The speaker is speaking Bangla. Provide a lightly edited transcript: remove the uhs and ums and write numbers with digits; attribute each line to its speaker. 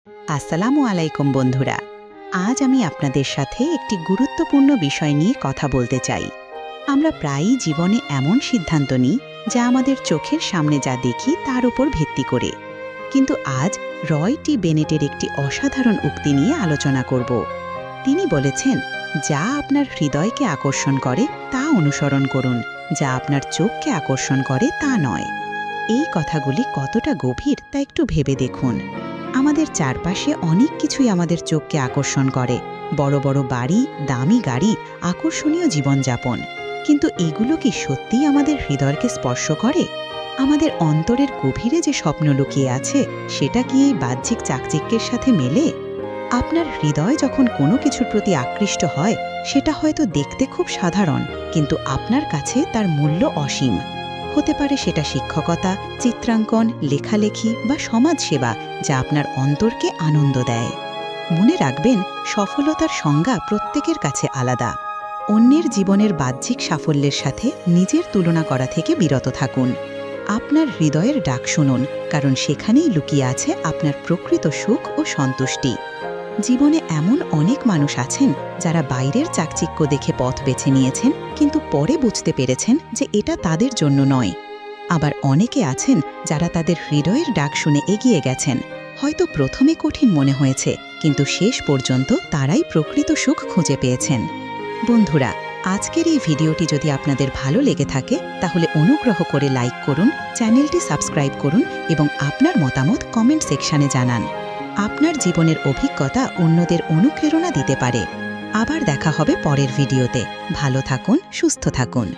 Speaker 1: আসসালামু আলাইকুম বন্ধুরা। আজ আমি আপনাদের সাথে একটি গুরুত্বপূর্ণ বিষয় নিয়ে কথা বলতে চাই। আমরা প্রায়ই জীবনে এমন সিদ্ধান্ত নিই যা আমাদের চোখের সামনে যা দেখি তার উপর ভিত্তি করে। কিন্তু আজ রয় টি বেনেটের একটি অসাধারণ উক্তি নিয়ে আলোচনা করব। তিনি বলেছেন, যা আপনার হৃদয়কে আকর্ষণ করে তা অনুসরণ করুন, যা আপনার চোখকে আকর্ষণ করে তা নয়। এই কথাগুলি কতটা গভীর তা একটু ভেবে দেখুন। আমাদের চারপাশে অনেক কিছুই আমাদের চোখকে আকর্ষণ করে, বড় বড় বাড়ি, দামি গাড়ি, আকর্ষণীয় জীবনযাপন। কিন্তু এগুলো কি সত্যিই আমাদের হৃদয়কে স্পর্শ করে? আমাদের অন্তরের গভীরে যে স্বপ্ন লুকিয়ে আছে সেটা কি এই বাহ্যিক চাকচিক্যের সাথে মেলে? আপনার হৃদয় যখন কোনো কিছুর প্রতি আকৃষ্ট হয়, সেটা হয়তো দেখতে খুব সাধারণ, কিন্তু আপনার কাছে তার মূল্য অসীম। হতে পারে সেটা শিক্ষকতা, চিত্রাঙ্কন, লেখালেখি বা সমাজসেবা, যা আপনার অন্তরকে আনন্দ দেয়। মনে রাখবেন, সফলতার সংজ্ঞা প্রত্যেকের কাছে আলাদা। অন্যের জীবনের বাহ্যিক সাফল্যের সাথে নিজের তুলনা করা থেকে বিরত থাকুন। আপনার হৃদয়ের ডাক শুনুন, কারণ সেখানেই লুকিয়ে আছে আপনার প্রকৃত সুখ ও সন্তুষ্টি। জীবনে এমন অনেক মানুষ আছেন যারা বাইরের চাকচিক্য দেখে পথ বেছে নিয়েছেন, কিন্তু পরে বুঝতে পেরেছেন যে এটা তাদের জন্য নয়। আবার অনেকে আছেন যারা তাদের হৃদয়ের ডাক শুনে এগিয়ে গেছেন। হয়তো প্রথমে কঠিন মনে হয়েছে, কিন্তু শেষ পর্যন্ত তারাই প্রকৃত সুখ খুঁজে পেয়েছেন। বন্ধুরা, আজকের এই ভিডিওটি যদি আপনাদের ভালো লেগে থাকে তাহলে অনুগ্রহ করে লাইক করুন, চ্যানেলটি সাবস্ক্রাইব করুন এবং আপনার মতামত কমেন্ট সেকশনে জানান। আপনার জীবনের অভিজ্ঞতা অন্যদের অনুপ্রেরণা দিতে পারে। আবার দেখা হবে পরের ভিডিওতে। ভালো থাকুন, সুস্থ থাকুন।